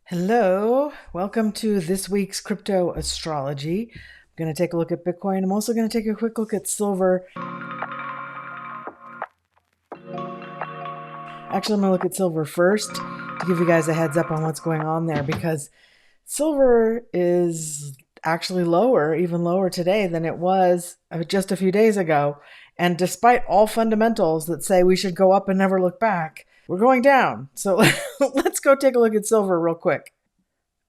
Hello, welcome to this week's crypto astrology. I'm going to take a look at Bitcoin. I'm also going to take a quick look at silver. Actually, I'm going to look at silver first to give you guys a heads up on what's going on there because silver is actually lower, even lower today than it was just a few days ago. And despite all fundamentals that say we should go up and never look back, we're going down. So let's go take a look at silver real quick.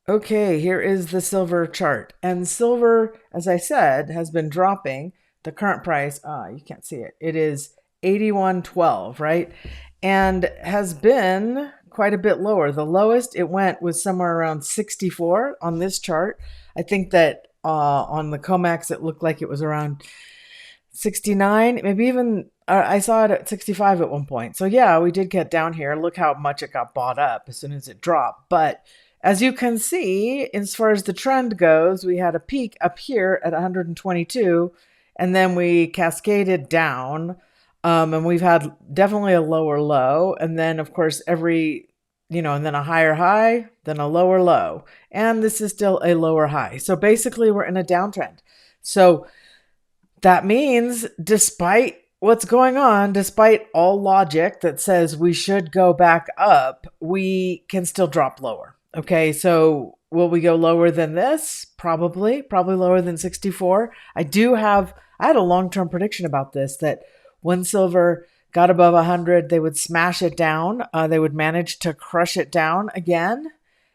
Okay, here is the silver chart. And silver, as I said, has been dropping. The current price, you can't see it. It is 81.12, right? And has been quite a bit lower. The lowest it went was somewhere around 64 on this chart. I think that on the COMEX, it looked like it was around 69, maybe even I saw it at 65 at one point. So yeah, we did get down here. Look how much it got bought up as soon as it dropped. But as you can see, as far as the trend goes, we had a peak up here at 122, and then we cascaded down, and we've had definitely a lower low, and then of course and then a higher high, then a lower low, and this is still a lower high. So basically, we're in a downtrend. So that means despite what's going on, despite all logic that says we should go back up, we can still drop lower. Okay, so will we go lower than this? Probably lower than 64. I had a long-term prediction about this, that when silver got above 100, they would smash it down. They would manage to crush it down again.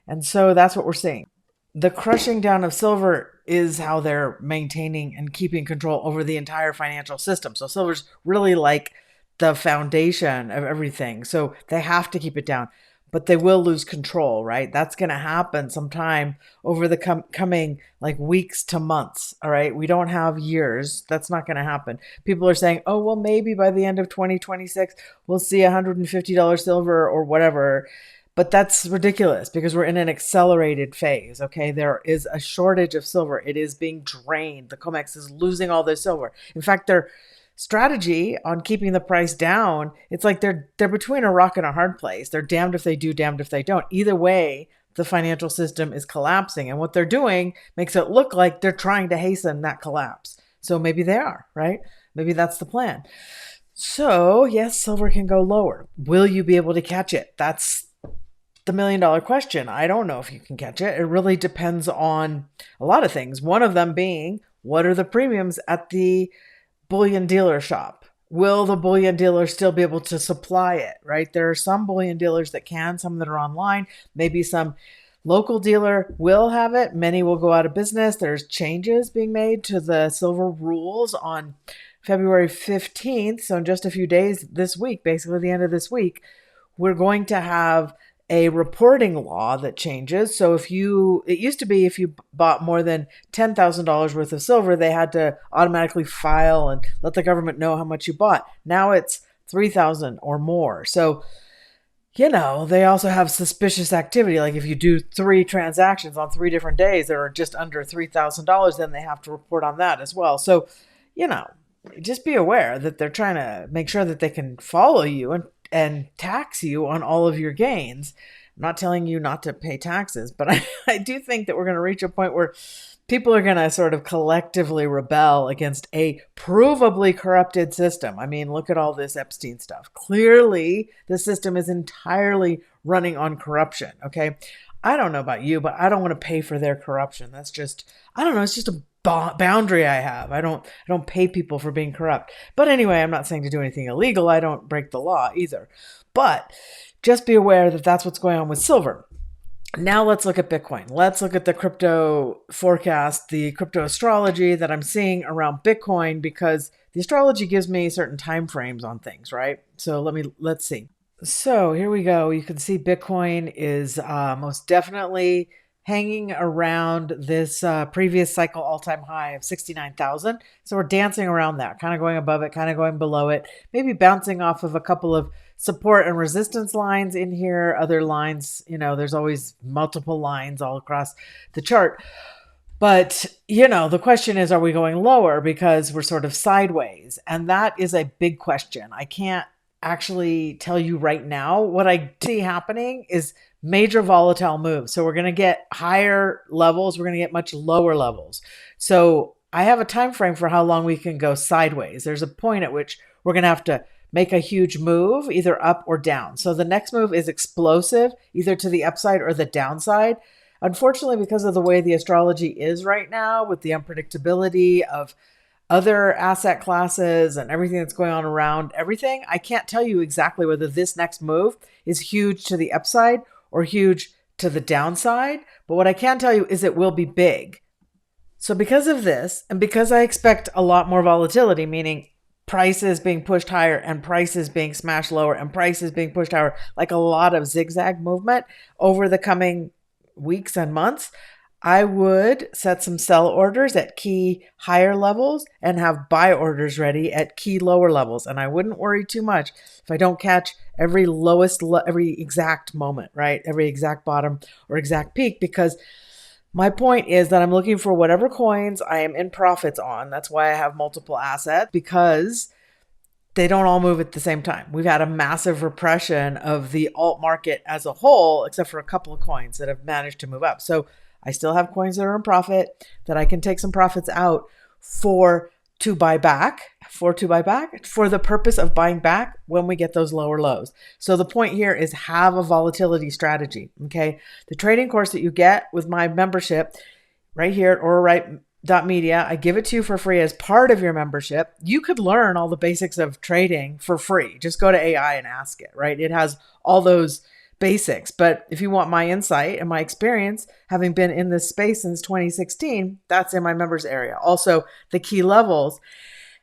And so that's what we're seeing. The crushing down of silver is how they're maintaining and keeping control over the entire financial system. So silver's really like the foundation of everything. So they have to keep it down, but they will lose control, right? That's going to happen sometime over the coming like weeks to months. All right. We don't have years. That's not going to happen. People are saying, oh, well, maybe by the end of 2026, we'll see $150 silver or whatever. But that's ridiculous because we're in an accelerated phase, okay? There is a shortage of silver. It is being drained. The COMEX is losing all their silver. In fact, their strategy on keeping the price down, it's like they're between a rock and a hard place. They're damned if they do, damned if they don't. Either way, the financial system is collapsing. And what they're doing makes it look like they're trying to hasten that collapse. So maybe they are, right? Maybe that's the plan. So yes, silver can go lower. Will you be able to catch it? That's the $1 million question. I don't know if you can catch it. It really depends on a lot of things. One of them being, what are the premiums at the bullion dealer shop? Will the bullion dealer still be able to supply it, right? There are some bullion dealers that can, some that are online. Maybe some local dealer will have it. Many will go out of business. There's changes being made to the silver rules on February 15th. So in just a few days this week, basically the end of this week, we're going to have a reporting law that changes. So it used to be if you bought more than $10,000 worth of silver, they had to automatically file and let the government know how much you bought. Now it's 3,000 or more. So, they also have suspicious activity. Like if you do 3 transactions on 3 different days that are just under $3,000, then they have to report on that as well. So, just be aware that they're trying to make sure that they can follow you and tax you on all of your gains. I'm not telling you not to pay taxes, but I do think that we're going to reach a point where people are going to sort of collectively rebel against a provably corrupted system. I mean, look at all this Epstein stuff. Clearly, the system is entirely running on corruption, okay? I don't know about you, but I don't want to pay for their corruption. That's just, I don't know, it's just a boundary I have. I don't pay people for being corrupt. But anyway, I'm not saying to do anything illegal. I don't break the law either. But just be aware that that's what's going on with silver. Now let's look at Bitcoin. Let's look at the crypto forecast, the crypto astrology that I'm seeing around Bitcoin, because the astrology gives me certain time frames on things, right? So let's see. So here we go. You can see Bitcoin is most definitely hanging around this previous cycle all-time high of 69,000. So we're dancing around that, kind of going above it, kind of going below it, maybe bouncing off of a couple of support and resistance lines in here, other lines, there's always multiple lines all across the chart. But, the question is, are we going lower because we're sort of sideways? And that is a big question. I can't actually tell you right now. What I see happening is major volatile moves. So we're going to get higher levels. We're going to get much lower levels. So I have a time frame for how long we can go sideways. There's a point at which we're going to have to make a huge move, either up or down. So the next move is explosive, either to the upside or the downside. Unfortunately, because of the way the astrology is right now, with the unpredictability of other asset classes and everything that's going on around everything, I can't tell you exactly whether this next move is huge to the upside or huge to the downside. But what I can tell you is it will be big. So because of this, and because I expect a lot more volatility, meaning prices being pushed higher and prices being smashed lower and prices being pushed higher, like a lot of zigzag movement over the coming weeks and months, I would set some sell orders at key higher levels and have buy orders ready at key lower levels. And I wouldn't worry too much if I don't catch every every exact moment, right? Every exact bottom or exact peak, because my point is that I'm looking for whatever coins I am in profits on. That's why I have multiple assets, because they don't all move at the same time. We've had a massive repression of the alt market as a whole, except for a couple of coins that have managed to move up. So I still have coins that are in profit that I can take some profits out for to buy back for the purpose of buying back when we get those lower lows. So the point here is have a volatility strategy. Okay. The trading course that you get with my membership right here at aurorite.media, I give it to you for free as part of your membership. You could learn all the basics of trading for free. Just go to AI and ask it, right? It has all those basics. But if you want my insight and my experience, having been in this space since 2016, that's in my members area. Also, the key levels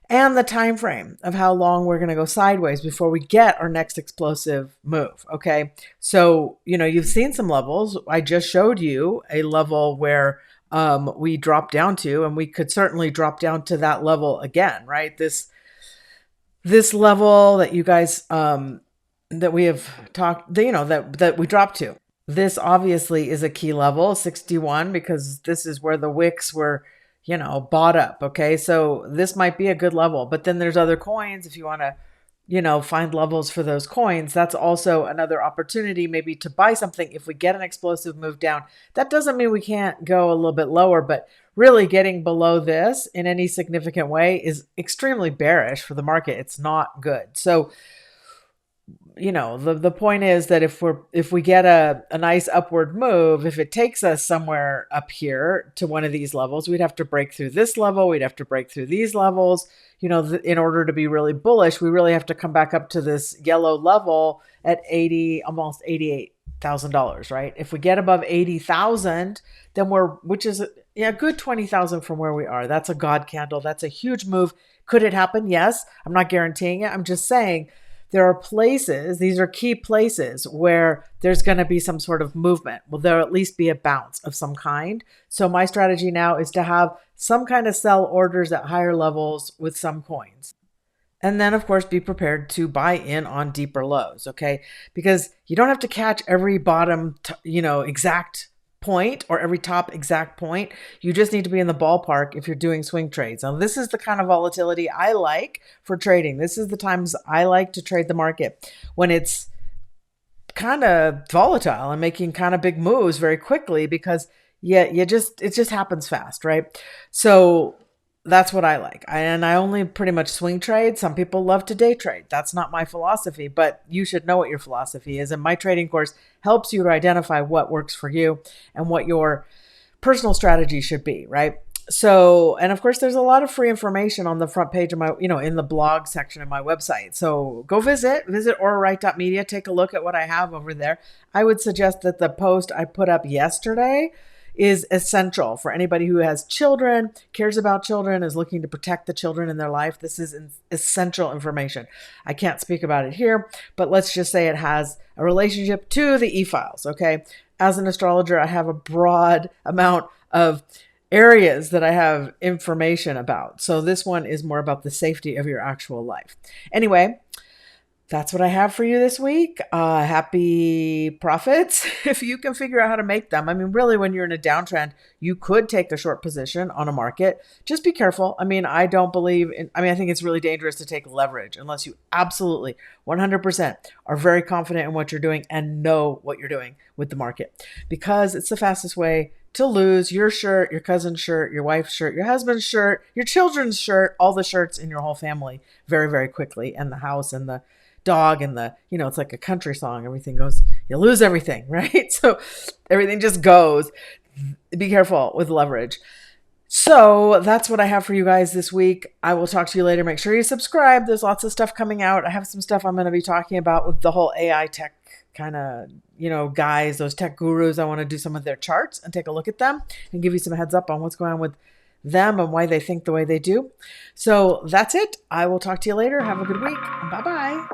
and the time frame of how long we're going to go sideways before we get our next explosive move. Okay. So, you've seen some levels. I just showed you a level where we dropped down to, and we could certainly drop down to that level again, right? This level that you guys, that we have talked, that we dropped to. This obviously is a key level, 61, because this is where the wicks were, bought up. Okay. So this might be a good level, but then there's other coins. If you want to, find levels for those coins, that's also another opportunity maybe to buy something. If we get an explosive move down, that doesn't mean we can't go a little bit lower, but really getting below this in any significant way is extremely bearish for the market. It's not good. So, the point is that if we get a nice upward move, if it takes us somewhere up here to one of these levels, we'd have to break through this level. We'd have to break through these levels. In order to be really bullish, we really have to come back up to this yellow level at almost $88,000, right? If we get above 80,000, then which is a good 20,000 from where we are. That's a God candle. That's a huge move. Could it happen? Yes. I'm not guaranteeing it. I'm just saying there are places, these are key places where there's going to be some sort of movement. Well, there'll at least be a bounce of some kind. So my strategy now is to have some kind of sell orders at higher levels with some coins. And then, of course, be prepared to buy in on deeper lows, okay? Because you don't have to catch every bottom, exact point or every top exact point. You just need to be in the ballpark if you're doing swing trades. Now, this is the kind of volatility I like for trading. This is the times I like to trade the market, when it's kind of volatile and making kind of big moves very quickly, because it just happens fast, right? So that's what I like. And I only pretty much swing trade. Some people love to day trade. That's not my philosophy, but you should know what your philosophy is. And my trading course helps you to identify what works for you and what your personal strategy should be, right? So, and of course, there's a lot of free information on the front page of my, in the blog section of my website. So go visit aurorite.media, take a look at what I have over there. I would suggest that the post I put up yesterday is essential for anybody who has children, cares about children, is looking to protect the children in their life. This is essential information. I can't speak about it here, but let's just say it has a relationship to the e-files, okay? As an astrologer, I have a broad amount of areas that I have information about. So this one is more about the safety of your actual life. Anyway, That's what I have for you this week. Happy profits if you can figure out how to make them. I mean, really, when you're in a downtrend, you could take a short position on a market. Just be careful. I mean, I think it's really dangerous to take leverage unless you absolutely 100% are very confident in what you're doing and know what you're doing with the market, because it's the fastest way to lose your shirt, your cousin's shirt, your wife's shirt, your husband's shirt, your children's shirt, all the shirts in your whole family very, very quickly, and the house and the dog and it's like a country song. Everything goes, you lose everything, right? So everything just goes. Be careful with leverage. So that's what I have for you guys this week. I will talk to you later. Make sure you subscribe. There's lots of stuff coming out. I have some stuff I'm going to be talking about with the whole AI tech kind of, guys, those tech gurus. I want to do some of their charts and take a look at them and give you some heads up on what's going on with them and why they think the way they do. So that's it. I will talk to you later. Have a good week. Bye-bye.